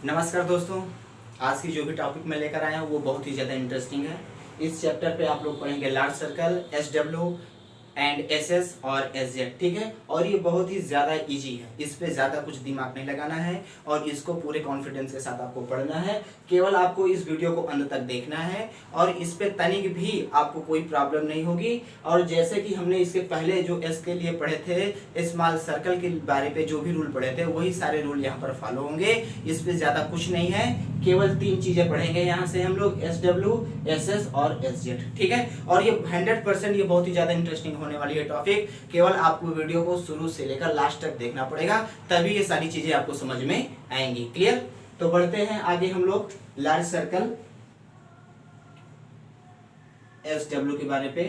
नमस्कार दोस्तों। आज की जो भी टॉपिक मैं लेकर आया हूँ वो बहुत ही ज़्यादा इंटरेस्टिंग है। इस चैप्टर पे आप लोग पढ़ेंगे large circle, SW and SS और SZ, ठीक है। और ये बहुत ही ज़्यादा इजी है, इस पे ज़्यादा कुछ दिमाग नहीं लगाना है और इसको पूरे कॉन्फिडेंस के साथ आपको पढ़ना है। केवल आपको इस वीडियो को अंत तक देखना है और इस पे तनिक भी आपको कोई प्रॉब्लम नहीं होगी। और जैसे कि हमने इसके पहले जो S के लिए पढ़े थे, स्मॉल सर्कल के बारे पे जो भी रूल पढ़े थे वही सारे रूल यहाँ पर फॉलो होंगे। इस पे ज़्यादा कुछ नहीं है, केवल 3 चीज़ें पढ़ेंगे यहाँ से हम लोग, SW, SS और SZ, ठीक है। और ये 100% ये बहुत ही ज़्यादा इंटरेस्टिंग होने वाली है टॉपिक। केवल आपको वीडियो को शुरू से लेकर लास्ट तक देखना पड़ेगा, तभी ये सारी चीज़ें आपको समझ में आएंगी। क्लियर? तो बढ़ते हैं आगे हम लोग लार्ज सर्कल SW के बारे पे।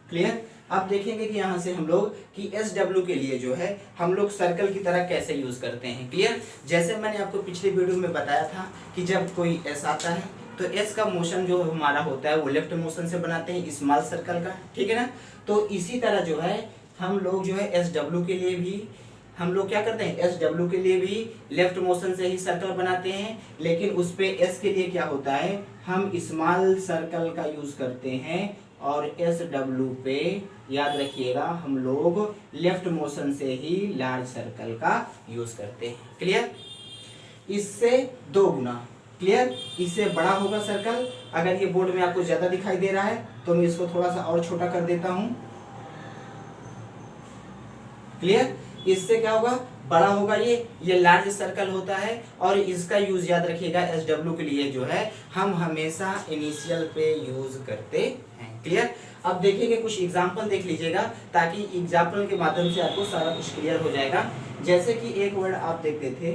क्लियर? अब देखेंगे कि यहाँ से हम लोग कि SW के लिए जो है हम लोग सर्कल की तरह कैसे यूज करते हैं। क्लियर? जैसे मैंने आपको पिछले वीडियो में बताया था कि जब कोई S आता है तो S का मोशन जो हमारा होता है वो लेफ्ट मोशन से बनाते हैं स्मॉल सर्कल का, ठीक है ना। तो इसी तरह जो है हम लोग जो है SW के लिए भी हम लोग क्या करते हैं, SW के लिए भी लेफ्ट मोशन से ही सर्कल बनाते हैं, लेकिन उस पे S के लिए क्या होता है, हम स्मॉल सर्कल का यूज करते हैं और SW पे याद रखिएगा हम लोग लेफ्ट मोशन से ही लार्ज सर्कल का यूज करते हैं। क्लियर? इससे 2 गुना। क्लियर? इससे बड़ा होगा सर्कल। अगर ये बोर्ड में आपको ज्यादा दिखाई दे रहा है तो मैं इसको थोड़ा सा और छोटा कर देता हूं। क्लियर? इससे क्या होगा, बड़ा होगा। ये लार्ज सर्कल होता है और इसका यूज याद रखिएगा SW के लिए जो है हम हमेशा इनिशियल पे यूज करते हैं। क्लियर? अब देखेंगे कुछ एग्जांपल देख लीजिएगा ताकि एग्जांपल के माध्यम से आपको सारा कुछ क्लियर हो जाएगा। जैसे कि एक वर्ड आप देखते थे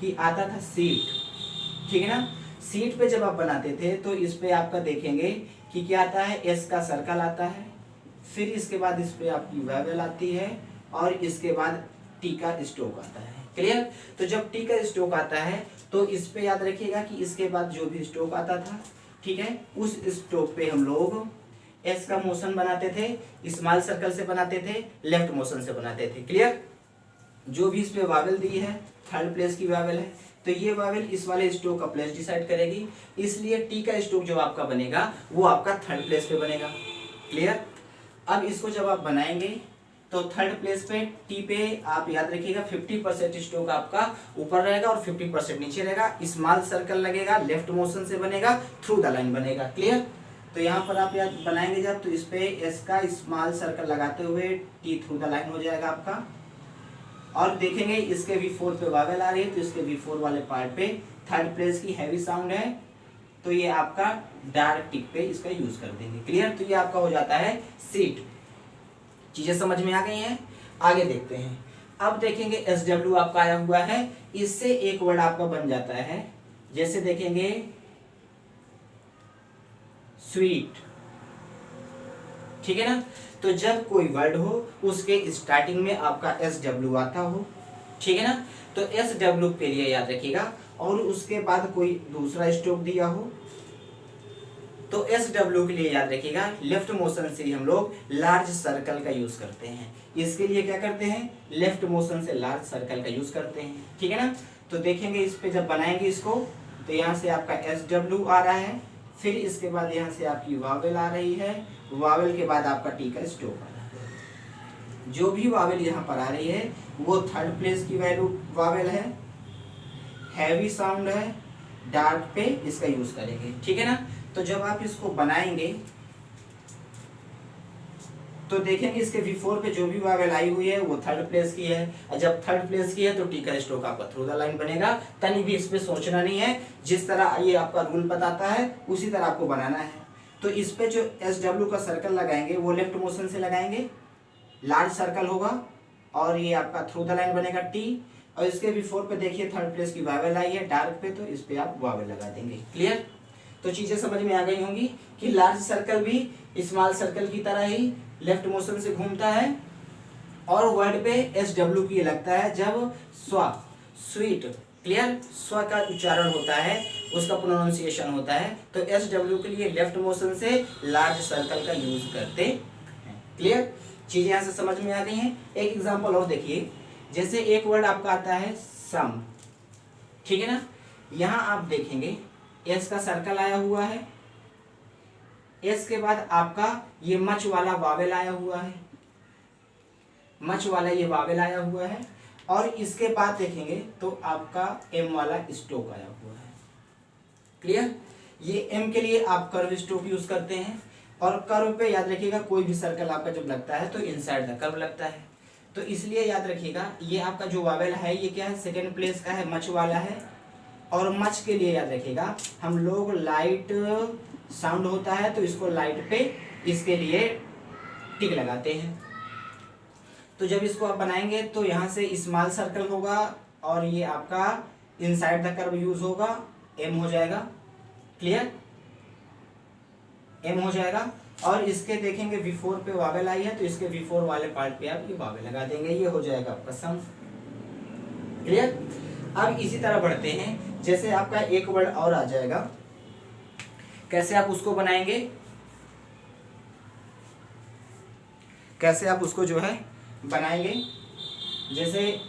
कि आता था सीट, ठीक है ना। सीट पे जब आप बनाते थे तो इस पे आपका देखेंगे कि क्या आता है, S का सर्कल आता है, फिर इसके बाद इस पे आपकी वेवल आती है और इसके बाद T का स्ट्रोक आता है। क्लियर? तो जब T का स्ट्रोक आता है तो इस पे याद रखिएगा कि इसके बाद जो भी स्ट्रोक आता था, ठीक है, उस स्ट्रोक पे हम लोग S का मोशन बनाते थे, स्मॉल सर्कल से बनाते थे, लेफ्ट मोशन से बनाते थे। क्लियर? जो भी इस पे वावेल दी है, थर्ड प्लेस की वावेल है, तो ये वावेल इस वाले स्ट्रोक का प्लेस डिसाइड करेगी, इसलिए T का स्ट्रोक जो आपका बनेगा वो आपका थर्ड प्लेस पे बनेगा। क्लियर? अब इसको जब आप बनाएंगे तो थर्ड प्लेस पे T पे आप याद रखिएगा 50% स्ट्रोक आपका ऊपर रहेगा और 50% नीचे रहेगा। स्मॉल सर्कल लगेगा, लेफ्ट मोशन से बनेगा, थ्रू द लाइन बनेगा। क्लियर? तो यहाँ पर आप याद बनाएंगे जब तो इस पे S का स्मॉल सर्कल लगाते हुए T थ्रू द लाइन हो जाएगा आपका। और देखेंगे इसके V4 पे वावेल आ रही है तो इसके V4 वाले पार्ट पे थर्ड प्लेस की हैवी साउंड है तो ये आपका डार्क टिक पे इसका यूज कर देंगे। क्लियर? तो ये आपका हो जाता है सीट। चीजें समझ में आ गई हैं? आगे देखते हैं। अब देखेंगे SW आपका आया हुआ है, इससे एक वर्ड आपका बन जाता है, जैसे देखेंगे स्वीट, ठीक है ना। तो जब कोई वर्ड हो उसके स्टार्टिंग में आपका SW आता हो, ठीक है ना, तो SW के लिए याद रखिएगा और उसके बाद कोई दूसरा स्ट्रोक दिया हो तो SW के लिए याद रखिएगा लेफ्ट मोशन से ही हम लोग लार्ज सर्कल का यूज करते हैं। इसके लिए क्या करते हैं, लेफ्ट मोशन से लार्ज सर्कल का यूज करते हैं, ठीक है ना। तो देखेंगे इस पे जब बनाएंगे इसको तो यहाँ से आपका SW आ रहा है, फिर इसके बाद यहाँ से आपकी वावेल आ रही है, वावेल के बाद आपका T का स्ट्रोक आ रहा है। जो भी वावेल यहाँ पर आ रही है वो थर्ड प्लेस की वैल्यू वावेल है, हैवी साउंड है, डार्क पे इसका यूज करेंगे, ठीक है ना। तो जब आप इसको बनाएंगे तो देखेंगे इसके V4 पे जो भी वावेल आई हुई है वो थर्ड प्लेस की है, और जब थर्ड प्लेस की है तो T का स्ट्रोक आपका थ्रू द लाइन बनेगा। तनी भी इस पे सोचना नहीं है, जिस तरह ये आपका रूल बताता है उसी तरह आपको बनाना है। तो इस पे जो SW का सर्कल लगाएंगे वो लेफ्ट मोशन से लगाएंगे, लार्ज सर्कल होगा और ये आपका थ्रू द लाइन बनेगा T, और इसके V4 पे देखिए थर्ड प्लेस की वावेल आई है डार्क पे, तो इस पे आप वावेल लगा देंगे। क्लियर? तो चीजें समझ में आ गई होंगी कि लार्ज सर्कल भी स्मॉल सर्कल की तरह ही लेफ्ट मोशन से घूमता है और वर्ड पे SW की लगता है जब स्वीट। क्लियर? स्व का उच्चारण होता है, उसका प्रोनाउंसिएशन होता है, तो SW के लिए लेफ्ट मोशन से लार्ज सर्कल का यूज करते हैं। क्लियर? चीजें यहाँ से समझ में आ गई हैं। एक एग्जांपल और देखिए, जैसे एक वर्ड आपका आता है सम, ठीक है ना, यहाँ आप देखेंगे एस का सर्कल आया हुआ है, एस के बाद आपका ये मच वाला वावेल आया हुआ है, मच वाला ये वावेल आया हुआ है, और इसके बाद देखेंगे तो आपका एम वाला स्टोक आया हुआ है। क्लियर? ये एम के लिए आप कर्व स्टोक यूज करते हैं, और कर्व पे याद रखिएगा कोई भी सर्कल आपका जब लगता है तो इनसाइड द कर्व लगता है, तो इसलिए याद रखिएगा ये आपका जो वावेल है ये क्या है, सेकेंड प्लेस का है, मच वाला है, और मच के लिए याद रखिएगा हम लोग लाइट साउंड होता है तो इसको लाइट पे इसके लिए टिक लगाते हैं। तो जब इसको आप बनाएंगे तो यहाँ से स्मॉल सर्कल होगा और ये आपका इनसाइड द कर्व यूज होगा, एम हो जाएगा। क्लियर? एम हो जाएगा, और इसके देखेंगे V4 पे वावेल आई है तो इसके V4 वाले पार्ट पे आप ये वावेल लगा देंगे, ये हो जाएगा आपका सम। क्लियर? अब इसी तरह बढ़ते हैं, जैसे आपका एक वर्ड और आ जाएगा, कैसे आप उसको बनाएंगे, कैसे आप उसको जो है बनाएंगे, जैसे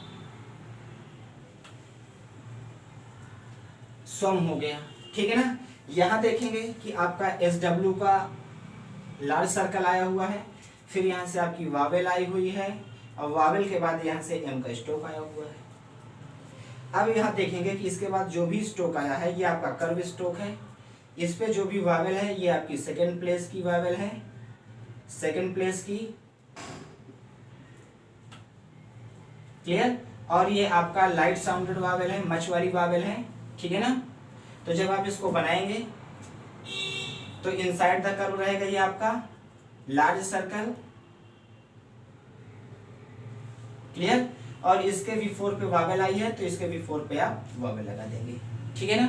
सम हो गया, ठीक है ना। यहाँ देखेंगे कि आपका SW का लार्ज सर्कल आया हुआ है, फिर यहाँ से आपकी वावेल आई हुई है, और वावेल के बाद यहाँ से M का स्टोक आया हुआ है। अब यहाँ देखेंगे कि इसके बाद जो भी स्टोक आया है ये आपका कर्व स्टोक है, इस पे जो भी वावेल है ये आपकी सेकेंड प्लेस की वावेल है, सेकेंड प्लेस की। क्लियर? और ये आपका लाइट साउंडेड वावेल है, मच वाली वावेल है, ठीक है ना। तो जब आप इसको बनाएंगे तो इनसाइड द कर्व रहेगा ये आपका लार्ज सर्कल। क्लियर? और इसके V4 पे वावेल आई है तो इसके V4 पे आप वावेल लगा देंगे, ठीक है ना।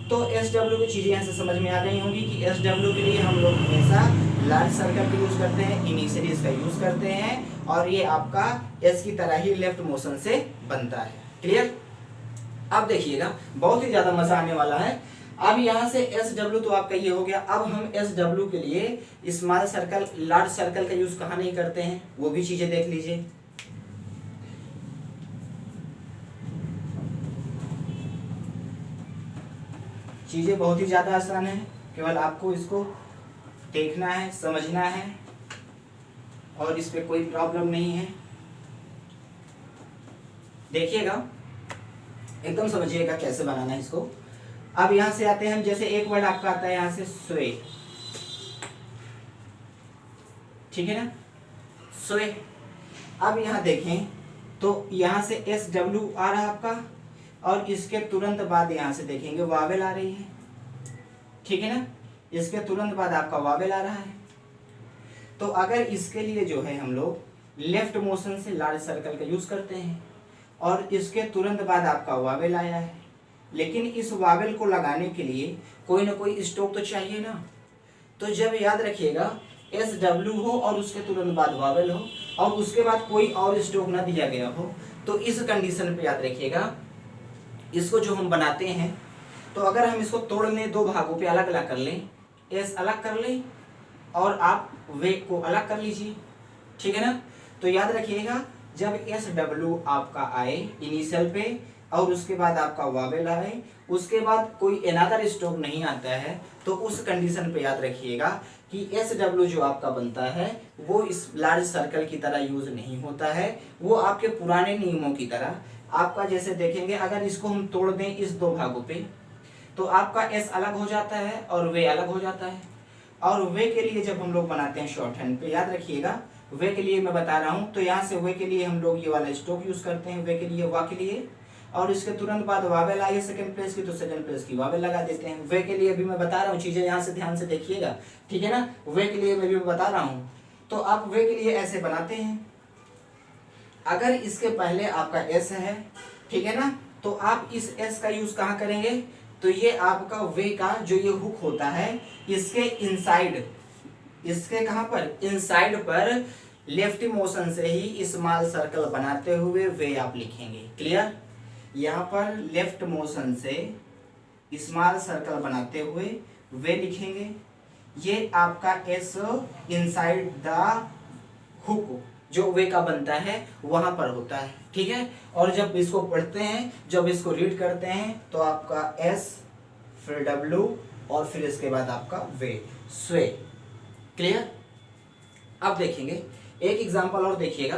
तो SW की चीजें यहाँ से समझ में आ गई होंगी कि SW के लिए हम लोग हमेशा लार्ज सर्कल का यूज करते हैं, इनिशियली इसका यूज करते हैं, और ये आपका S की तरह ही लेफ्ट मोशन से बनता है। क्लियर? अब देखिएगा बहुत ही ज्यादा मजा आने वाला है। अब यहाँ से SW तो आपका ये हो गया, अब हम SW के लिए स्मॉल सर्कल लार्ज सर्कल का यूज कहाँ नहीं करते हैं वो भी चीजें देख लीजिए। चीजें बहुत ही ज्यादा आसान है, केवल आपको इसको देखना है, समझना है, और इस पे कोई प्रॉब्लम नहीं है। देखिएगा एकदम समझिएगा कैसे बनाना है इसको। अब यहां से आते हैं हम, जैसे एक वर्ड आपका आता है यहां से स्वे, ठीक है ना, स्वे। अब यहां देखें तो यहां से SW आ रहा है आपका, और इसके तुरंत बाद यहां से देखेंगे वावेल आ रही है, ठीक है ना, इसके तुरंत बाद आपका वावेल आ रहा है। तो अगर इसके लिए जो है हम लोग लेफ्ट मोशन से लार्ज सर्कल का यूज करते हैं, और इसके तुरंत बाद आपका वावेल आया है, लेकिन इस वावेल को लगाने के लिए कोई ना कोई स्टोक तो चाहिए ना। तो जब याद रखिएगा SW हो और उसके तुरंत बाद वावेल हो, और उसके बाद कोई और स्टोक ना दिया गया हो, तो इस कंडीशन पे याद रखिएगा इसको जो हम बनाते हैं, तो अगर हम इसको तोड़ लें, दो भागों पे अलग अलग कर लें, S अलग कर लें और आप वे को अलग कर लीजिए, ठीक है ना। तो याद रखिएगा जब SW आपका आए इनिशियल पे, और उसके बाद आपका वावेल आए, उसके बाद कोई अनदर स्टोक नहीं आता है, तो उस कंडीशन पे याद रखिएगा कि SW जो आपका बनता है वो इस लार्ज सर्कल की तरह यूज नहीं होता है, वो आपके पुराने नियमों की तरह आपका, जैसे देखेंगे अगर इसको हम तोड़ दें इस दो भागों पे, तो आपका S अलग हो जाता है और वे अलग हो जाता है। और वे के लिए जब हम लोग बनाते हैं शॉर्ट हैंड पे, याद रखिएगा वे के लिए मैं बता रहा हूँ, तो यहाँ से वे के लिए हम लोग ये वाला स्टोक यूज करते हैं, वे के लिए वा के लिए, और इसके तुरंत बाद वावेल आई है सेकंड प्लेस की, तो सेकंड प्लेस की वावेल लगा देते हैं। वे के लिए भी मैं बता रहा हूँ, चीजें यहाँ से ध्यान से देखिएगा, ठीक है ना। वे के लिए मैं भी बता रहा हूँ, तो आप वे के लिए ऐसे बनाते हैं। अगर इसके पहले आपका S है, ठीक है ना, तो आप इस S का यूज कहाँ करेंगे, तो ये आपका वे का जो ये हुक होता है, इसके इनसाइड, इसके कहाँ पर, इनसाइड पर लेफ्ट मोशन से ही स्मॉल सर्कल बनाते हुए वे आप लिखेंगे। क्लियर? यहाँ पर लेफ्ट मोशन से स्मॉल सर्कल बनाते हुए वे लिखेंगे। ये आपका S इनसाइड द हुक जो वे का बनता है वहां पर होता है, ठीक है। और जब इसको पढ़ते हैं, जब इसको रीड करते हैं तो आपका एस, फिर डब्ल्यू और फिर इसके बाद आपका वे, स्वे। क्लियर। अब देखेंगे एक एग्जांपल और देखिएगा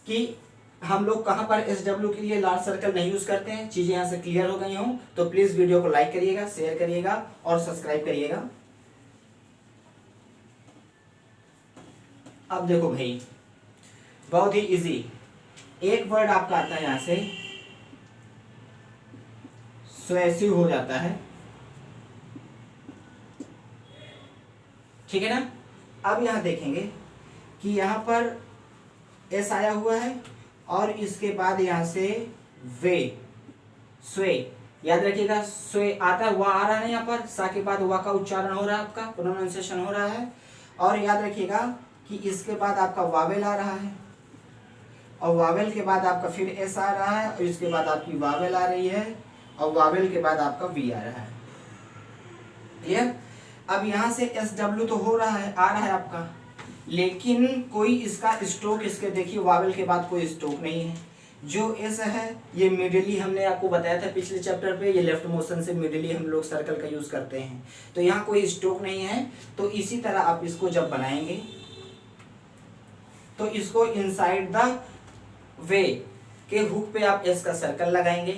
कि हम लोग कहां पर एस डब्ल्यू के लिए लार्ज सर्कल नहीं यूज करते हैं। चीजें यहां से क्लियर हो गई हों तो प्लीज वीडियो को लाइक करिएगा, शेयर करिएगा और सब्सक्राइब करिएगा। अब देखो भाई, बहुत ही इजी, एक वर्ड आपका आता है यहां से सुएसिव हो जाता है, ठीक है ना। अब यहां देखेंगे कि यहां पर एस आया हुआ है और इसके बाद यहां से वे, स्वे, याद रखिएगा स्वे आता है, वह आ रहा है यहाँ पर, सा के बाद वह का उच्चारण हो रहा है, आपका प्रोनाउंसिएशन हो रहा है। और याद रखिएगा कि इसके बाद आपका वावेल आ रहा है और वावेल के बाद आपका फिर एस आ रहा है और इसके बाद आपकी वावेल आ रही है और वावेल के बाद आपका वी आ रहा है। क्लियर। अब यहां से एस डब्ल्यू तो हो रहा है, आ रहा है आपका, लेकिन कोई इसका स्ट्रोक, इसके देखिए वावेल के बाद कोई स्ट्रोक नहीं है। जो एस है ये मिडली, हमने आपको बताया था पिछले चैप्टर पे, ये लेफ्ट मोशन से मिडली हम लोग सर्कल का यूज करते हैं, तो यहाँ कोई स्ट्रोक नहीं है। तो इसी तरह आप इसको जब बनाएंगे तो इसको इनसाइड द वे के हुक पे आप एस का सर्कल लगाएंगे।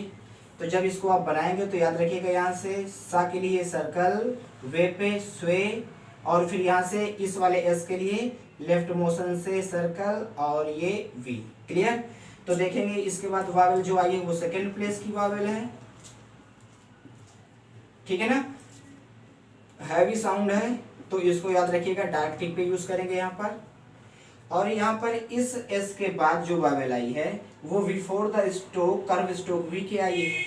तो जब इसको आप बनाएंगे तो याद रखिएगा यहाँ से सा के लिए सर्कल, वे पे स्वे, और फिर यहाँ से इस वाले एस के लिए लेफ्ट मोशन से सर्कल और ये वी। क्लियर। तो देखेंगे इसके बाद वावेल जो आई है वो सेकेंड प्लेस की वावेल है, ठीक है ना, हैवी साउंड है, तो इसको याद रखिएगा डायक्टिक पे यूज करेंगे यहाँ पर। और यहाँ पर इस एस के बाद जो वावेल आई है वो before the stroke, curve stroke V K I है।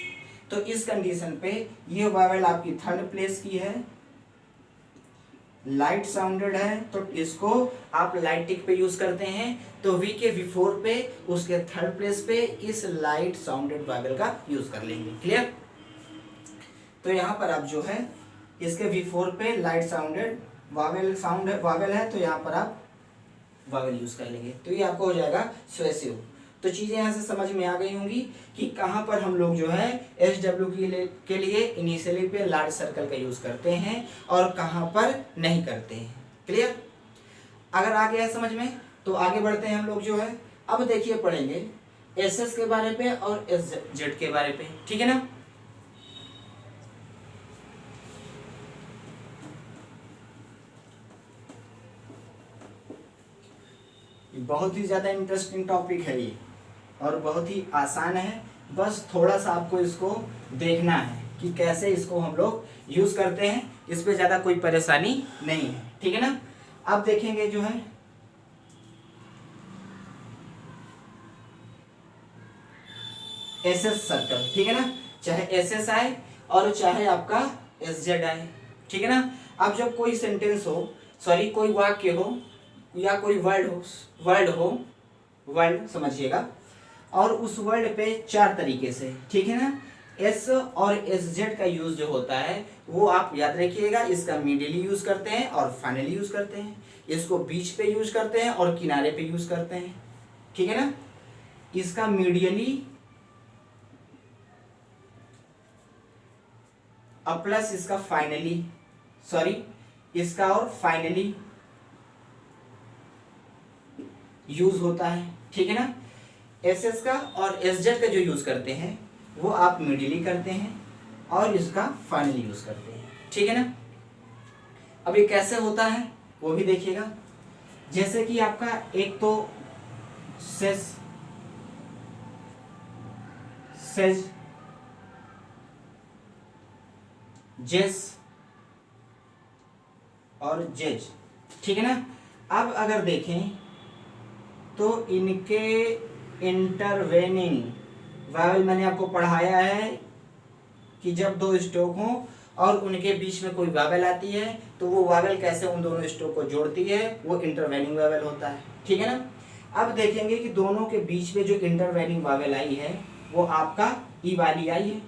तो इस कंडीशन पे ये वावेल आपकी थर्ड प्लेस की है, लाइट साउंडेड है, तो इसको आप लाइट टिक पे यूज करते हैं। तो वी के बिफोर पे, उसके थर्ड प्लेस पे इस लाइट साउंडेड वावेल का यूज कर लेंगे। क्लियर। तो यहाँ पर आप जो है इसके बिफोर पे light sounded Wavell sound Wavell है, तो यहाँ पर आप वावेल यूज कर लेंगे, तो ये आपको हो जाएगा सुएसिव। तो चीजें यहाँ से समझ में आ गई होंगी कि कहाँ पर हम लोग जो है एस डब्ल्यू के लिए इनिशियली पे लार्ज सर्कल का यूज करते हैं और कहाँ पर नहीं करते हैं। क्लियर। अगर आ गया है समझ में तो आगे बढ़ते हैं हम लोग जो है। अब देखिए पढ़ेंगे एस एस के बारे पे और एस जेड के बारे पे, ठीक है ना। बहुत ही ज्यादा इंटरेस्टिंग टॉपिक है ये और बहुत ही आसान है, बस थोड़ा सा आपको इसको देखना है कि कैसे इसको हम लोग यूज करते हैं, इस पे ज्यादा कोई परेशानी नहीं है, ठीक है ना। अब देखेंगे जो है एस एस सर्कल, ठीक है ना, चाहे एस एस आए और चाहे आपका एस जेड आए, ठीक है ना। अब जब कोई सेंटेंस हो, सॉरी कोई वाक्य हो या कोई वर्ड समझिएगा, और उस वर्ड पे चार तरीके से, ठीक है ना, एस और एस जेड का यूज जो होता है वो आप याद रखिएगा, इसका मिडिली यूज करते हैं और फाइनली यूज करते हैं, इसको बीच पे यूज करते हैं और किनारे पे यूज करते हैं, ठीक है ना। इसका मीडियली और प्लस इसका फाइनली, सॉरी इसका और फाइनली यूज होता है, ठीक है ना। एस एस का और एस जेड का जो यूज करते हैं वो आप मिडिली करते हैं और इसका फाइनली यूज करते हैं, ठीक है ना। अब ये कैसे होता है वो भी देखिएगा। जैसे कि आपका एक तो सेज, जेस और जेज, ठीक है ना। अब अगर देखें तो इनके इंटरवेनिंग वावेल मैंने आपको पढ़ाया है कि जब दो स्ट्रोक हों और उनके बीच में कोई वावेल आती है तो वो वावेल कैसे उन दोनों स्ट्रोक को जोड़ती है, वो इंटरवेनिंग वावेल होता है, ठीक है ना। अब देखेंगे कि दोनों के बीच में जो इंटरवेनिंग वावेल आई है वो आपका ई वाली आई है।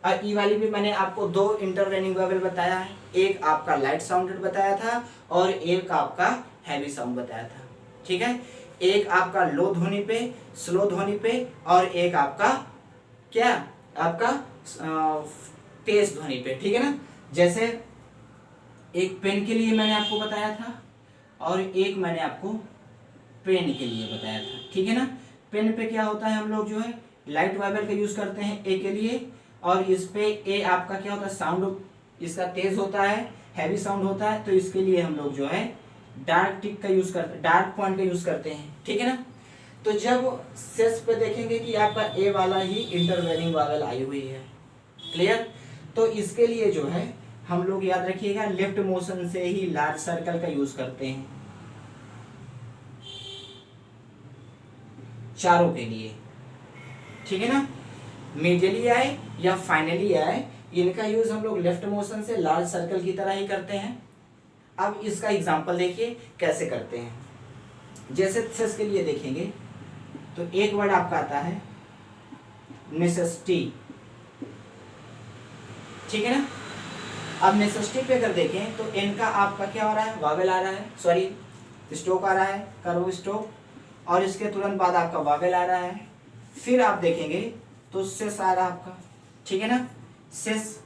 और ई वाली भी मैंने आपको दो इंटरवेनिंग वावेल बताया है, एक आपका लाइट साउंडेड बताया था और एक आपका हैवी साउंड बताया था। ठीक है, एक आपका लो ध्वनि पे, स्लो ध्वनि पे, और एक आपका क्या, आपका तेज ध्वनि पे। ठीक है ना, जैसे एक पेन के लिए मैंने आपको बताया था और एक मैंने आपको पेन के लिए बताया था। ठीक है ना, पेन पे क्या होता है, हम लोग जो है लाइट वाइब्रेट का यूज करते हैं ए के लिए, और इस पे ए आपका क्या होता है, साउंड इसका तेज होता है, हैवी साउंड होता है, तो इसके लिए हम लोग जो है डार्क टिक का यूज करते, डार्क पॉइंट का यूज करते हैं। ठीक है ना, तो जब सेस पे देखेंगे कि आपका ए वाला ही इंटरवेलिंग वावल आई हुई है। क्लियर, तो इसके लिए जो है हम लोग याद रखिएगा लेफ्ट मोशन से ही लार्ज सर्कल का यूज करते हैं चारों के लिए। ठीक है ना, मेजरली आए या फाइनली आए, इनका यूज हम लोग लेफ्ट मोशन से लार्ज सर्कल की तरह ही करते हैं। अब इसका एग्जांपल देखिए कैसे करते हैं। जैसे सेस के लिए देखेंगे तो एक वर्ड आपका आता है नेसेसिटी। ठीक है ना, अब नेसेसिटी पे अगर देखें तो इनका आपका क्या हो रहा है, वावेल आ रहा है, सॉरी स्ट्रोक आ रहा है, कर्व स्ट्रोक, और इसके तुरंत बाद आपका वावेल आ रहा है। फिर आप देखेंगे तो सेस आ रहा है आपका। ठीक है ना, सेस,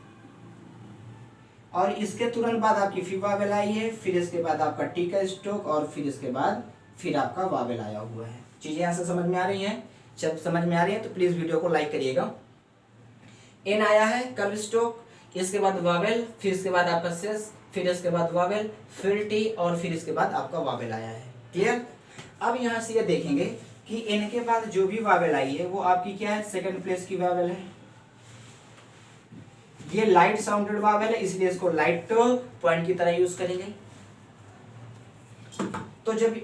और इसके तुरंत बाद आपकी फिर वावेल आई है, फिर इसके बाद आपका टी का स्ट्रोक, और फिर इसके बाद फिर आपका वावेल आया हुआ है। चीजें यहाँ से समझ में आ रही हैं? जब समझ में आ रही है तो प्लीज वीडियो को लाइक करिएगा। एन आया है, कर्व स्ट्रोक, इसके बाद वावेल, फिर इसके बाद आपका सेस, फिर इसके बाद वावेल, फिर टी, और फिर इसके बाद आपका वावेल आया है। क्लियर, अब यहाँ से ये देखेंगे कि इनके बाद जो भी वावेल आई है वो आपकी क्या है, सेकंड प्लेस की वावेल है। ये लाइट साउंडेड वावेल है, इसलिए इसको लाइट पॉइंट की तरह यूज करेंगे। तो जब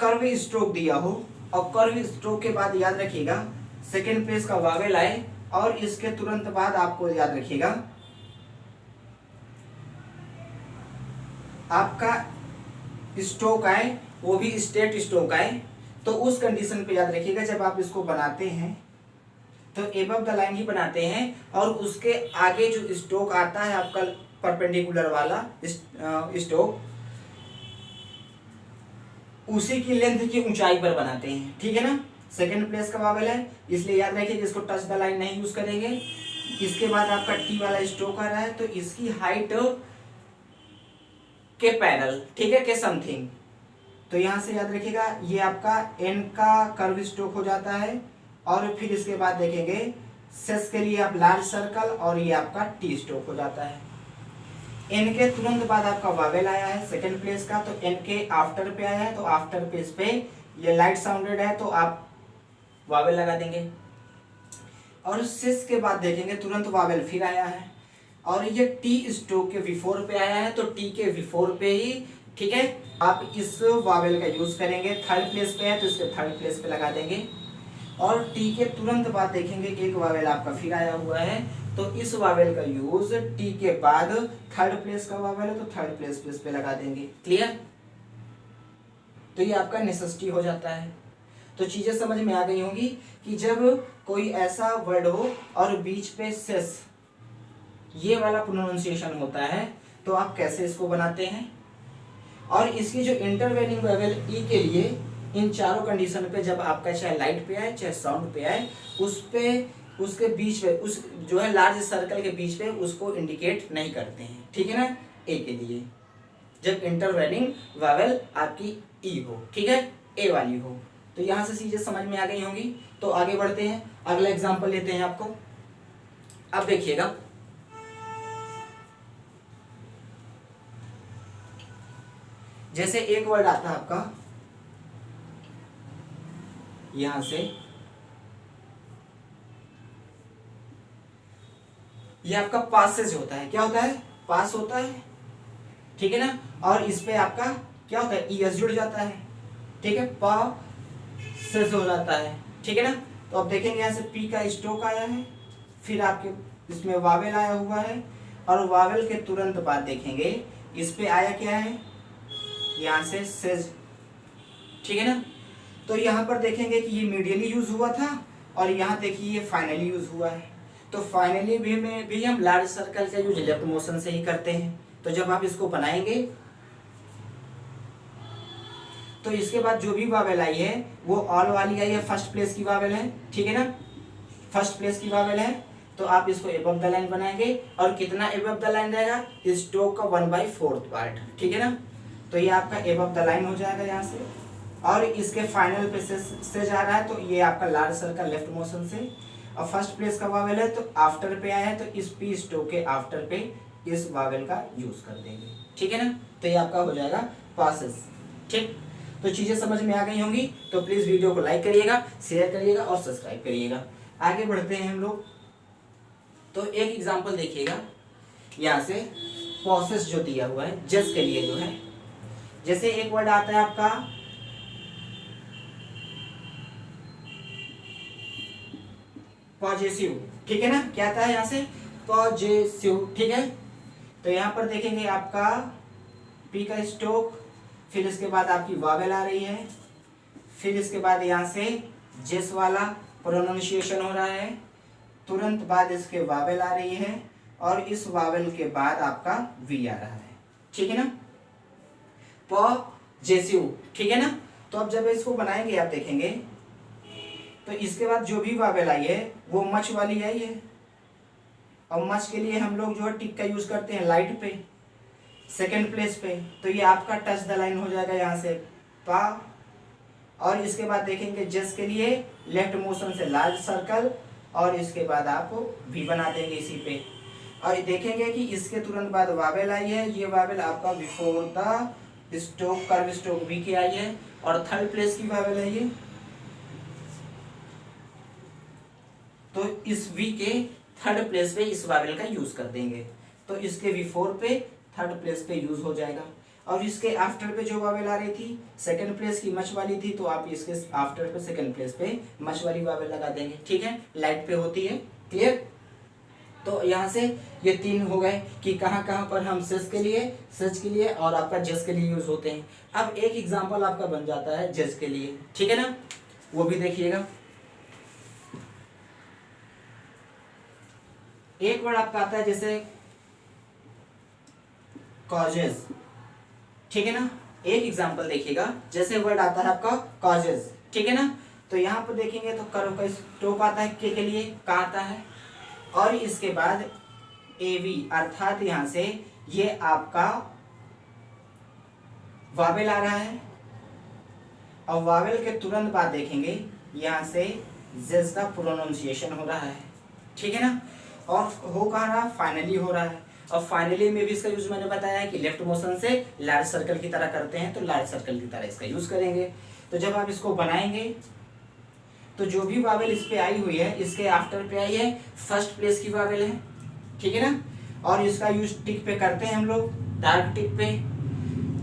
कर्व स्ट्रोक दिया हो और कर्व स्ट्रोक के बाद याद रखिएगा सेकंड प्लेस का वावेल आए, और इसके तुरंत बाद आपको याद रखिएगा आपका स्ट्रोक आए, वो भी स्टेट स्ट्रोक आए। तो उस कंडीशन पे याद रखिएगा जब आप इसको बनाते हैं तो एबव द लाइन ही बनाते हैं, और उसके आगे जो स्ट्रोक आता है आपका परपेंडिकुलर वाला स्ट्रोक, उसी की लेंथ की ऊंचाई पर बनाते हैं। ठीक है ना, सेकंड प्लेस का वावेल है, इसलिए याद रखिए कि इसको टच द लाइन नहीं यूज करेंगे। इसके बाद आपका टी वाला स्ट्रोक आ रहा है, तो इसकी हाइट के पैरेलल, ठीक है, के समथिंग। तो यहां से याद रखिएगा ये आपका एन का कर्व स्ट्रोक हो जाता है, और फिर इसके बाद देखेंगे सेस के लिए आप लार्ज सर्कल, और ये आपका टी स्ट्रोक हो जाता है। एन के तुरंत बाद आपका वावेल आया है सेकंड प्लेस का, तो एन के आफ्टर पे आया है, तो आफ्टर प्लेस पे ये लाइट साउंडेड है तो आप वावेल लगा देंगे। और सेस के बाद देखेंगे तुरंत वावेल फिर आया है, और ये टी स्ट्रोक के बिफोर पे आया है, तो टी के बिफोर पे ही, ठीक है, आप इस वावेल का यूज करेंगे। थर्ड प्लेस पे है तो इसके थर्ड प्लेस पे लगा देंगे, और टी के तुरंत बाद देखेंगे एक वावेल आपका फिर आया हुआ है, तो इस वावेल का यूज टी के बाद थर्ड प्लेस का वावेल है तो थर्ड प्लेस पे लगा देंगे। क्लियर, तो ये आपका नेसेसिटी हो जाता है। तो चीजें समझ में आ गई होंगी कि जब कोई ऐसा वर्ड हो और बीच पे सेस ये वाला प्रोनाउंसिएशन होता है तो आप कैसे इसको बनाते हैं, और इसकी जो इंटरवेलिंग वावेल ई के लिए इन चारों कंडीशन पे जब आपका चाहे लाइट पे आए चाहे साउंड पे आए, उस पे उसके बीच में उस जो है लार्ज सर्कल के बीच में उसको इंडिकेट नहीं करते हैं। ठीक है ना, ए के लिए जब इंटरवेलिंग वावेल आपकी ई हो, ठीक है, ए वाली हो। तो यहां से चीजें समझ में आ गई होंगी। तो आगे बढ़ते हैं, अगला एग्जांपल लेते हैं आपको। अब देखिएगा, जैसे एक वर्ड आता है आपका यहां से, ये आपका पासेज होता है, क्या होता है, पास होता है, ठीक है ना, और इस पे आपका क्या होता है, ईएस जुड़ जाता है, ठीक है, पासेज हो जाता है, ठीक है ना। तो अब देखेंगे यहाँ से पी का स्ट्रोक आया है, फिर आपके इसमें वावेल आया हुआ है, और वावेल के तुरंत बाद देखेंगे इस पे आया क्या है, यहाँ से सेज, ठीक है ना। तो यहाँ पर देखेंगे कि ये मीडियली यूज हुआ था, और यहाँ देखिए ये फाइनली यूज हुआ है। तो फाइनली भी हम लार्ज सर्कल का यूज लेफ्ट मोशन से ही करते हैं। तो जब आप इसको बनाएंगे तो इसके बाद जो भी वावेल आई है वो ऑल वाली आई है, फर्स्ट प्लेस की वावेल है, ठीक है ना, फर्स्ट प्लेस की वावेल है। तो आप इसको एबव द लाइन बनाएंगे और कितना एबव द लाइन रहेगा, इस स्ट्रोक का 1/4 पार्ट, ठीक है ना। तो ये आपका एबव द लाइन हो जाएगा यहाँ से, और इसके फाइनल पे से जा रहा है तो ये आपका लार्ज सर्कल लेफ्ट मोशन से, और फर्स्ट प्लेस का वावेल है तो आफ्टर पे आया है तो इस पी स्ट्रोक के आफ्टर पे इस वावेल का यूज कर देंगे, ठीक है ना। तो ये आपका हो जाएगा पासेस, ठीक। तो चीजें समझ में आ गई होंगी, तो प्लीज वीडियो को लाइक करिएगा, शेयर करिएगा और सब्सक्राइब करिएगा। आगे बढ़ते हैं हम लोग। तो एक एग्जांपल देखिएगा यहाँ से, प्रोसेस जो दिया हुआ है जज के लिए जो है, जैसे एक वर्ड आता है आपका पॉजेसिव, ठीक है ना, क्या आता है यहाँ से पॉजेसिव, ठीक है। तो यहाँ पर देखेंगे आपका पी का स्ट्रोक, फिर इसके बाद आपकी वावेल आ रही है, फिर इसके बाद यहाँ से जेस वाला प्रोनाउंसिएशन हो रहा है, तुरंत बाद इसके वावेल आ रही है, और इस वावेल के बाद आपका वी आ रहा है, ठीक है ना, पॉजेसिव, ठीक है ना। तो अब जब इसको बनाएंगे आप देखेंगे तो इसके बाद जो भी वावेल आई है वो मच वाली आई है, और मच के लिए हम लोग जो है टिक का यूज करते हैं लाइट पे, सेकंड प्लेस पे। तो ये आपका टच द लाइन हो जाएगा यहाँ से पा, और इसके बाद देखेंगे जस के लिए लेफ्ट मोशन से लार्ज सर्कल, और इसके बाद आप वी बना देंगे इसी पे, और देखेंगे कि इसके तुरंत बाद वावेल आई है, ये वावेल आपका before the stroke curve stroke V K I है, और थर्ड प्लेस की वावेल है ये, तो इस वी के थर्ड प्लेस पे इस वावेल का यूज कर देंगे, तो इसके बिफोर पे थर्ड प्लेस पे यूज हो जाएगा। और इसके आफ्टर पे जो वावेल आ रही थी सेकंड प्लेस की मच वाली थी, तो आप इसके आफ्टर पे सेकंड प्लेस पे मच वाली वावेल लगा देंगे, ठीक है, लाइट पे होती है, क्लियर। तो यहाँ से ये तीन हो गए कि कहाँ कहाँ पर हम सच के लिए और आपका जज के लिए यूज होते हैं। अब एक एग्जाम्पल आपका बन जाता है जज के लिए, ठीक है ना, वो भी देखिएगा। एक वर्ड आपका आता है जैसे कॉजेज, ठीक है ना। एक एग्जांपल देखिएगा, जैसे वर्ड आता है आपका कॉजेज, ठीक है ना। तो यहाँ पर देखेंगे तो कर्व का स्ट्रोक आता है के लिए का आता है, और इसके बाद एवी अर्थात यहाँ से ये आपका वावेल आ रहा है, और वावेल के तुरंत बाद देखेंगे यहाँ से जेस का प्रोनाउंसिएशन हो रहा है, ठीक है ना। और हो कहाँ रहा, फाइनली हो रहा है, और फाइनली में भी इसका यूज मैंने बताया है कि लेफ्ट मोशन से लार्ज सर्कल की तरह करते हैं, तो लार्ज सर्कल की तरह इसका यूज करेंगे। तो जब आप इसको बनाएंगे तो जो भी वावेल इस पे आई हुई है इसके आफ्टर पे आई है, फर्स्ट प्लेस की वावेल है, ठीक है ना, और इसका यूज टिक पे करते हैं हम लोग, डार्क टिक पे।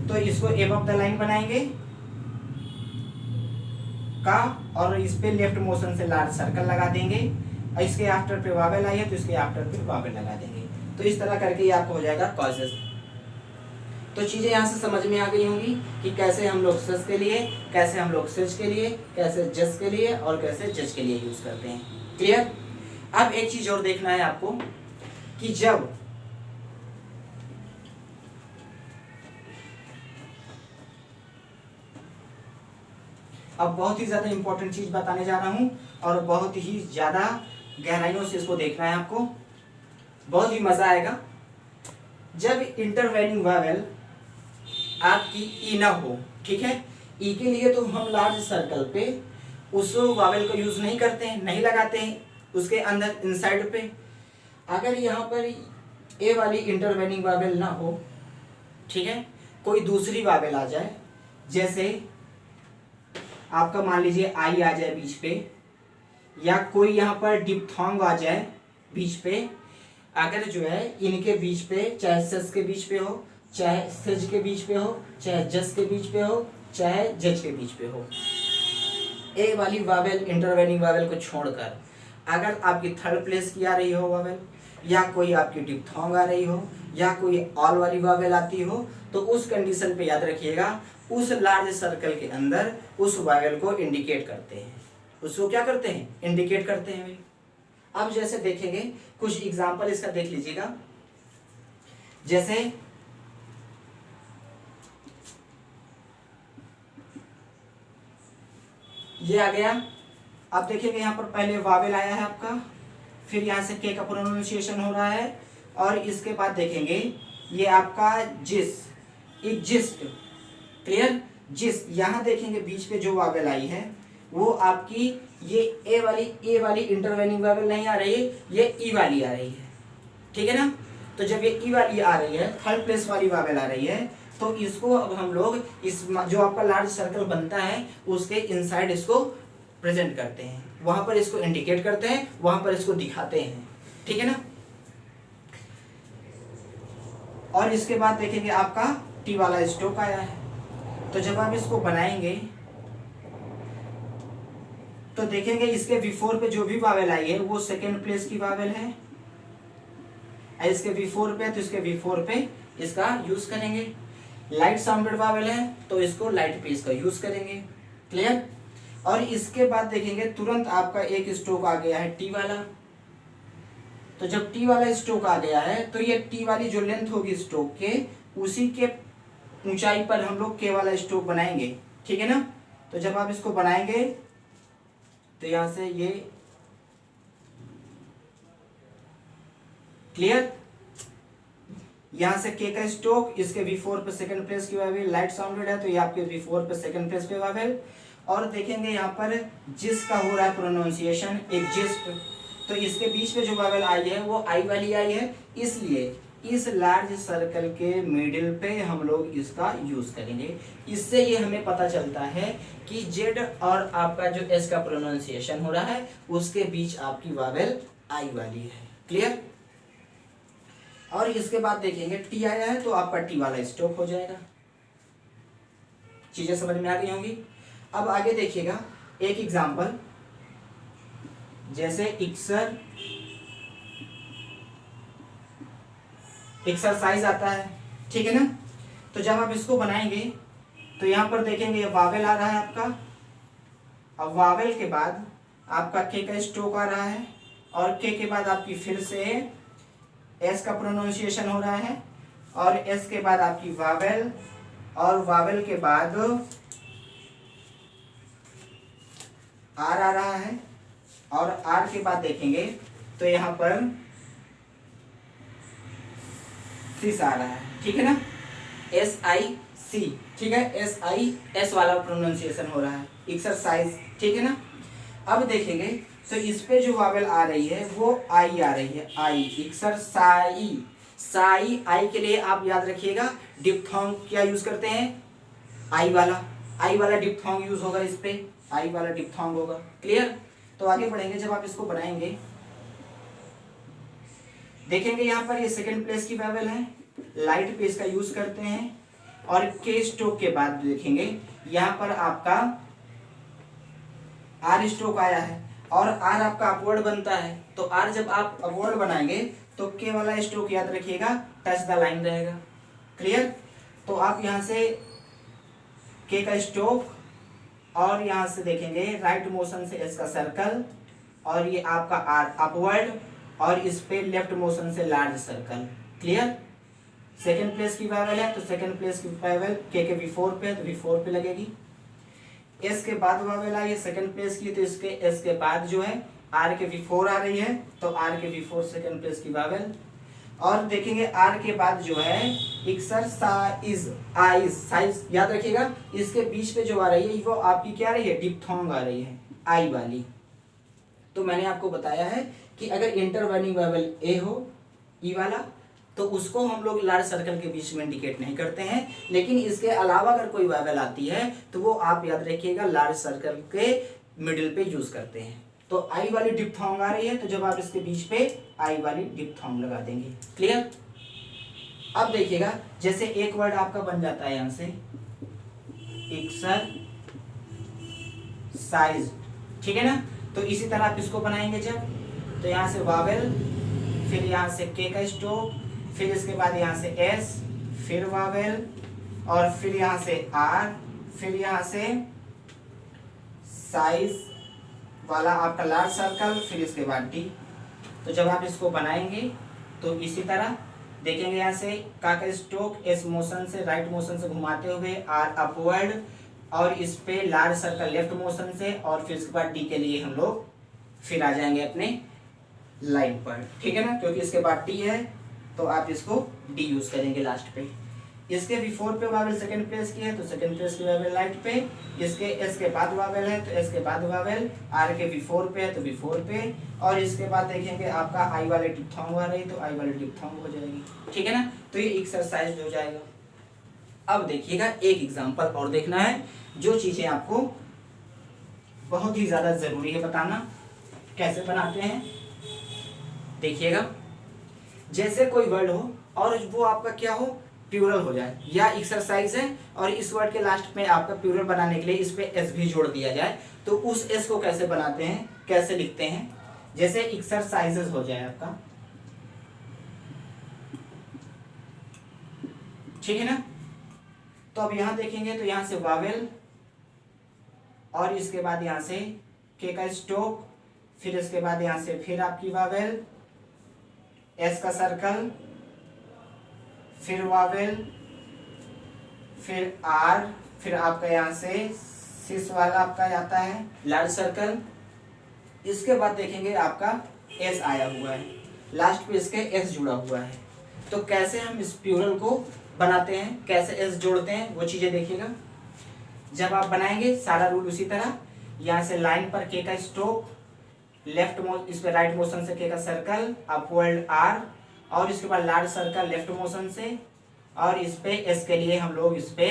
तो इसको एबव द लाइन बनाएंगे का, और इस पे लेफ्ट मोशन से लार्ज सर्कल लगा देंगे, और इसके आफ्टर पे वावेल आई है तो इसके आफ्टर पे वावेल लगा देंगे। तो इस तरह करके ये आपको हो जाएगा कॉजेस। तो चीजें यहाँ से समझ में आ गई होंगी कि कैसे हम लोग सच के लिए, कैसे हम लोग सच के लिए, कैसे जज के लिए और कैसे जज के लिए यूज करते हैं, क्लियर। अब एक चीज और देखना है आपको कि जब अब बहुत ही ज्यादा इंपॉर्टेंट चीज बताने जा रहा हूं, और बहुत ही ज्यादा गहराइयों से इसको देखना है आपको, बहुत ही मजा आएगा। जब इंटरवेनिंग वावेल आपकी ई ना हो, ठीक है, ई के लिए तो हम लार्ज सर्कल पे उस वावेल को यूज नहीं करते हैं, नहीं लगाते हैं उसके अंदर इनसाइड पे। अगर यहाँ पर ए वाली इंटरवेनिंग वावेल ना हो, ठीक है, कोई दूसरी वावेल आ जाए, जैसे आपका मान लीजिए आई आ जाए बीच पे, या कोई यहाँ पर डिप्थोंग आ जाए बीच पे, अगर जो है इनके बीच पे, चाहे सस के बीच पे हो, चाहे सज के बीच पे हो, चाहे जस के बीच पे हो, चाहे जज के बीच पे हो, ए वाली वावेल इंटरवेनिंग वावेल को छोड़कर अगर आपकी थर्ड प्लेस की आ रही हो वावेल, या कोई आपकी डिप्थोंग आ रही हो, या कोई ऑल वाली वावेल आती हो, तो उस कंडीशन पे याद रखिएगा उस लार्ज सर्कल के अंदर उस वावेल को इंडिकेट करते हैं, उसको क्या करते हैं, इंडिकेट करते हैं। अब जैसे देखेंगे कुछ एग्जांपल इसका देख लीजिएगा, जैसे ये आ गया। अब देखिएगा यहाँ पर पहले वावेल आया है आपका, फिर यहाँ से के का प्रोनाउंसिएशन हो रहा है, और इसके बाद देखेंगे ये आपका जिस, इग्जिस्ट, क्लियर, जिस। यहाँ देखेंगे बीच पे जो वावेल आई है वो आपकी ये ए वाली इंटरवेनिंग वावेल नहीं आ रही है, ये ई वाली आ रही है, ठीक है ना। तो जब ये ई वाली आ रही है, थर्ड प्लेस वाली वावेल आ रही है, तो इसको अब हम लोग इस जो आपका लार्ज सर्कल बनता है उसके इनसाइड इसको प्रेजेंट करते हैं, वहां पर इसको इंडिकेट करते हैं, वहां पर इसको दिखाते हैं, ठीक है ना। और इसके बाद देखेंगे आपका टी वाला स्ट्रोक आया है, तो जब आप इसको बनाएंगे तो देखेंगे इसके V4 पे जो भी वावेल आई है वो सेकेंड प्लेस की वावेल है, इसके V4 पे तो इसके V4 पे इसका यूज करेंगे। लाइट साउंडेड वावेल है तो इसको लाइट पे इसका यूज करेंगे, क्लियर। और इसके बाद देखेंगे तुरंत आपका एक स्ट्रोक आ गया है टी वाला, तो जब टी वाला स्ट्रोक आ गया है तो ये टी वाली जो लेंथ होगी स्ट्रोक के, उसी के ऊंचाई पर हम लोग के वाला स्ट्रोक बनाएंगे, ठीक है ना। तो जब आप इसको बनाएंगे तो यहां से ये क्लियर, यहां से के का स्ट्रोक, इसके V4 पे सेकंड प्लेस की वावेल लाइट साउंडेड है तो ये आपके V4 पे सेकंड प्लेस पे वावेल। और देखेंगे यहाँ पर जिस का हो रहा है प्रोनाउंसिएशन एग्जिस्ट, तो इसके बीच में जो वावेल आई है वो आई वाली आई है, इसलिए इस लार्ज सर्कल के मिडिल पे हम लोग इसका यूज करेंगे। इससे ये हमें पता चलता है कि जेड और आपका जो एस का प्रोनाउंसिएशन हो रहा है उसके बीच आपकी वावेल आई वाली है, क्लियर। और इसके बाद देखेंगे टी आया है तो आपका टी वाला स्ट्रोक हो जाएगा। चीजें समझ में आ गई होंगी। अब आगे देखिएगा एक एग्जांपल, जैसे एक्सरसाइज आता है, ठीक है ना। तो जब आप इसको बनाएंगे तो यहां पर देखेंगे ये वावेल आ रहा है आपका, अब वावेल के बाद आपका के का स्ट्रोक आ रहा है, और के बाद आपकी फिर से एस का प्रोनाउंसिएशन हो रहा है, और एस के बाद आपकी वावेल, और वावेल के बाद आर आ रहा है, और आर के बाद देखेंगे तो यहाँ पर सिस आ रहा है, ठीक है ना, SIC, ठीक है, SIS वाला प्रोनाउंसिएशन हो रहा है, एक्सरसाइज, ठीक है ना। अब देखेंगे तो इस पे जो वावेल आ रही है वो आई आ रही है, आई, एक्सरसाई, साई, आई के लिए आप याद रखिएगा डिप्थोंग क्या यूज करते हैं, आई वाला डिप्थोंग यूज होगा, इस पे आई वाला डिप्थोंग होगा, क्लियर। तो आगे बढ़ेंगे, जब आप इसको बनाएंगे देखेंगे यहाँ पर ये सेकंड प्लेस की वावेल है, लाइट पे इसका यूज करते हैं, और के स्ट्रोक के बाद देखेंगे यहाँ पर आपका आर स्ट्रोक आया है, और आर आपका अपवर्ड बनता है, तो आर जब आप अपवर्ड बनाएंगे तो के वाला स्ट्रोक याद रखिएगा टच द लाइन रहेगा, क्लियर। तो आप यहाँ से के का स्ट्रोक, और यहाँ से देखेंगे राइट मोशन से इसका सर्कल, और ये आपका आर अपवर्ड, और इस पे लेफ्ट मोशन से large circle, clear. Second place की वावेल है तो सेकंड प्लेस की वावेल के V4 पे, तो V4 पे लगेगी। एस के बाद वावेल आई है सेकंड प्लेस की, तो इसके एस के बाद जो है आर के V4 आ रही है, तो आर के V4 सेकंड प्लेस की वावेल। और देखेंगे आर के बाद जो है एक्सरसाइज, आइज, साइज याद रखिएगा, इसके बीच पे जो आ रही है वो आपकी क्या आ रही है, डिप्थोंग आ रही है, आई वाली। तो मैंने आपको बताया है कि अगर इंटरवेनिंग वावेल ए हो, ई वाला, तो उसको हम लोग लार्ज सर्कल के बीच में इंडिकेट नहीं करते हैं, लेकिन इसके अलावा अगर कोई वावेल आती है तो वो आप याद रखिएगा लार्ज सर्कल के मिडिल पे यूज करते हैं। तो आई वाली डिप्थोंग आ रही है, तो जब आप इसके बीच पे आई वाली डिप्थोंग लगा देंगे, क्लियर। अब देखिएगा जैसे एक वर्ड आपका बन जाता है यहाँ से एक्सरसाइज, ठीक है ना। तो इसी तरह आप इसको बनाएंगे जब, तो यहाँ से वावेल, फिर यहाँ से के का स्ट्रोक, फिर इसके बाद यहाँ से एस, फिर वावेल, और फिर यहाँ से आर, फिर यहाँ से साइज वाला आपका लार्ज सर्कल, फिर इसके बाद टी। तो जब आप इसको बनाएंगे तो इसी तरह देखेंगे यहाँ से का स्ट्रोक एस मोशन से, राइट मोशन से घुमाते हुए, आर अपवर्ड, और इस पे लार्ज सर्कल लेफ्ट मोशन से, और फिर इसके बाद डी के लिए हम लोग फिर आ जाएंगे अपने लाइन पर, ठीक है ना, क्योंकि इसके बाद टी है तो आप इसको डी यूज करेंगे लास्ट पे। इसके बिफोर पे वावेल सेकंड प्लेस की है तो सेकंड प्लेस की वावेल राइट पे, इसके एस के बाद वावेल है तो एस के बाद वावेल, आर के बिफोर पे है तो बिफोर पे, और इसके बाद देखेंगे आपका आई वाले डिप्थोंग आ रही तो आई वाले डिप्थोंग हो जाएगी, ठीक है ना। तो ये एक्सरसाइज हो जाएगा। अब देखिएगा एक एग्जांपल और देखना है, जो चीजें आपको बहुत ही ज्यादा जरूरी है बताना कैसे बनाते हैं। देखिएगा, जैसे कोई वर्ड हो और वो आपका क्या हो, प्लूरल हो जाए, या एक्सरसाइज है और इस वर्ड के लास्ट में आपका प्लूरल बनाने के लिए इस पे एस भी जोड़ दिया जाए, तो उस एस को कैसे बनाते हैं, कैसे लिखते हैं। जैसे एक्सरसाइजेस हो जाए आपका, ठीक है ना। तो अब यहां देखेंगे तो यहां से वावेल, और इसके बाद यहां से के का स्टॉप, फिर इसके बाद यहां से फिर आपकी वावेल, एस का सर्कल, फिर वावेल, फिर आर, फिर आपका यहां से सिस वाला आपका आता है लार्ज सर्कल। इसके बाद देखेंगे आपका एस आया हुआ है, लास्ट पे इसके एस जुड़ा हुआ है। तो कैसे हम इस प्लूरल को बनाते हैं, कैसे एस जोड़ते हैं, वो चीजें देखिएगा। जब आप बनाएंगे सारा रूल उसी तरह, यहाँ से लाइन पर के का स्ट्रोक, लेफ्ट इस पे राइट मोशन से के का सर्कल, अपवर्ड आर, और इसके बाद लार्ज सर्कल लेफ्ट मोशन से, और इस पे एस के लिए हम लोग इस पे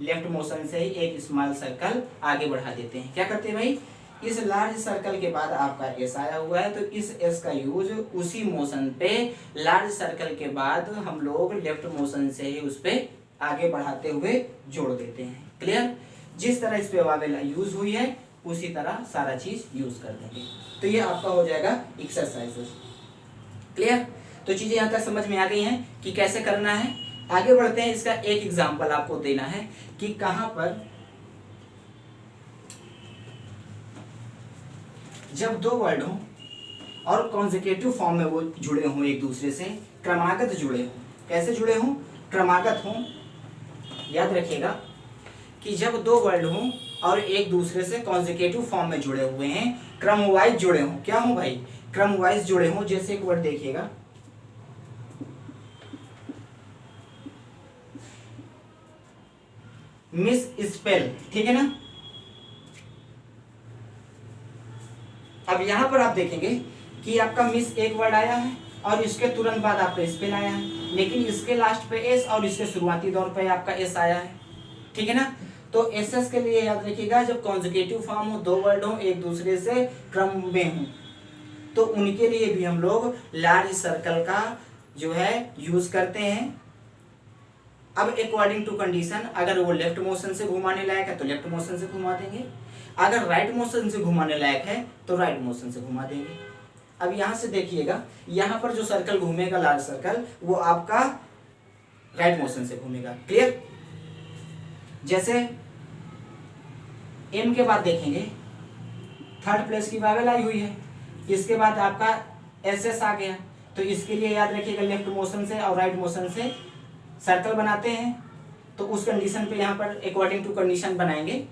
लेफ्ट मोशन से ही एक स्मॉल सर्कल आगे बढ़ा देते हैं। क्या करते हैं भाई, इस लार्ज सर्कल के बाद आपका एस आया हुआ है तो इस एस का यूज उसी मोशन पे लार्ज सर्कल के बाद हम लोग लेफ्ट मोशन से ही उस पे आगे बढ़ाते हुए जोड़ देते हैं। क्लियर, जिस तरह इस पे वावेल यूज हुई है उसी तरह सारा चीज यूज कर देंगे। तो ये आपका हो जाएगा एक्सरसाइजेस। क्लियर, तो चीजें यहाँ तक समझ में आ गई हैं कि कैसे करना है। आगे बढ़ते हैं, इसका एक एग्जांपल आपको देना है कि कहां पर जब दो वर्ड हो और कॉन्जिक्यूटिव फॉर्म में वो जुड़े हों एक दूसरे से, क्रमागत जुड़े हों। कैसे जुड़े हों, क्रमागत हों। याद रखिएगा कि जब दो वर्ड हों और एक दूसरे से कॉन्जिक्यूटिव फॉर्म में जुड़े हुए हैं, क्रम वाइज जुड़े हों। क्या हो भाई, क्रम वाइज जुड़े हों। जैसे एक वर्ड देखिएगा, मिस स्पेल, ठीक है ना। अब यहां पर आप देखेंगे कि आपका मिस एक वर्ड आया है और इसके तुरंत बाद आपका स्पेल आया है, लेकिन इसके लास्ट पे एस और इसके शुरुआती दौर पे आपका एस आया है, ठीक है ना। तो एस एस के लिए याद रखिएगा, जब कॉन्जिक्यूटिव फॉर्म हो, दो वर्ड हो एक दूसरे से क्रम में हो, तो उनके लिए भी हम लोग लार्ज सर्कल का जो है यूज करते हैं। अब अकॉर्डिंग टू कंडीशन, अगर वो लेफ्ट मोशन से घुमाने लायक है तो लेफ्ट मोशन से घुमा देंगे, अगर राइट मोशन से घुमाने लायक है तो राइट मोशन से घुमा देंगे। अब यहां से देखिएगा, यहां पर जो सर्कल घूमेगा लार्ज सर्कल, वो आपका राइट मोशन से घूमेगा। क्लियर, जैसे एम के बाद देखेंगे थर्ड प्लेस की वावेल आई हुई है, इसके बाद आपका एस एस आ गया, तो इसके लिए याद रखिएगा लेफ्ट मोशन से और राइट मोशन से सर्कल बनाते हैं, तो उस कंडीशन पे यहाँ पर अकॉर्डिंग टू कंडीशन बनाएंगे।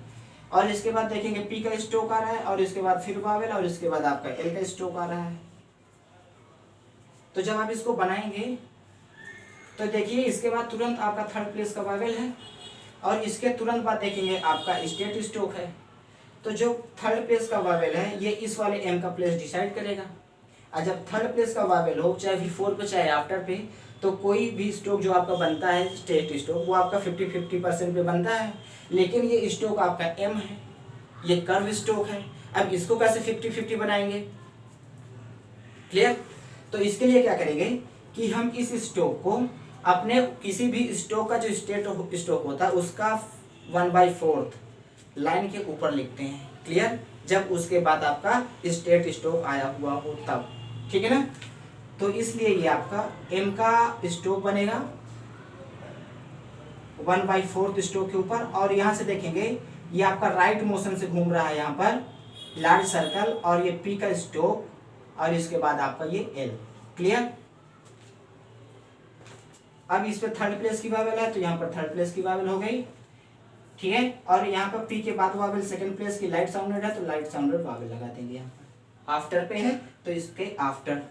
और इसके बाद देखेंगे पी का स्ट्रोक आ रहा है और इसके बाद फिर वावेल और इसके बाद आपका एल का स्ट्रोक आ रहा है। तो जब आप इसको बनाएंगे तो देखिए इसके बाद तुरंत आपका थर्ड प्लेस का वावेल है और इसके तुरंत बाद देखेंगे आपका स्टेट स्ट्रोक है। तो जो थर्ड प्लेस का वावेल है ये इस वाले एम का प्लेस डिसाइड करेगा। और जब थर्ड प्लेस का वावेल हो, चाहे बिफोर पे चाहे आफ्टर पे, तो कोई भी स्ट्रोक जो आपका बनता है स्टेट स्ट्रोक, वो आपका 50-50% पे बनता है, लेकिन ये स्ट्रोक आपका एम है, ये कर्व स्ट्रोक है। अब इसको कैसे 50-50 बनाएंगे, क्लियर। तो इसके लिए क्या करेंगे कि हम इस स्ट्रोक को अपने किसी भी स्ट्रोक का जो स्टेट स्ट्रोक होता है उसका 1/4 लाइन के ऊपर लिखते हैं। क्लियर, जब उसके बाद आपका स्टेट स्ट्रोक आया हुआ हो तब, ठीक है ना। तो इसलिए ये आपका एम का स्ट्रोक बनेगा 1/4 स्ट्रोक के ऊपर। और यहां से देखेंगे ये आपका राइट मोशन से घूम रहा है यहाँ पर लार्ज सर्कल, और ये पी का स्ट्रोक और इसके बाद आपका ये एल। क्लियर, अब इस पे थर्ड प्लेस की वावेल है तो यहाँ पर थर्ड प्लेस की वावेल हो गई। ठीक है। और यहाँ पर पी के बाद वावल सेकंड प्लेस की लाइट साउंडेड है तो लाइट साउंडेड वावल लगा देंगे। यहाँ पर आफ्टर पे है तो इसके आफ्टर,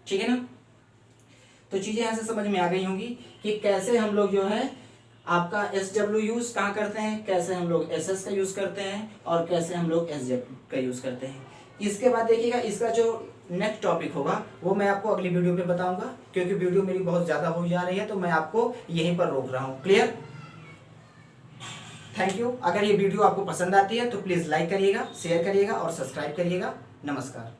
ठीक है ना। तो चीजें यहाँ से समझ में आ गई होंगी कि कैसे हम लोग जो है आपका एस डब्ल्यू यूज कहाँ करते हैं, कैसे हम लोग एस एस का यूज करते हैं और कैसे हम लोग एस जेड का यूज करते हैं। इसके बाद देखिएगा इसका जो नेक्स्ट टॉपिक होगा वो मैं आपको अगली वीडियो में बताऊंगा, क्योंकि वीडियो मेरी बहुत ज़्यादा हो जा रही है तो मैं आपको यहीं पर रोक रहा हूँ। Clear, thank you. अगर ये वीडियो आपको पसंद आती है तो प्लीज़ लाइक करिएगा, शेयर करिएगा और सब्सक्राइब करिएगा। नमस्कार।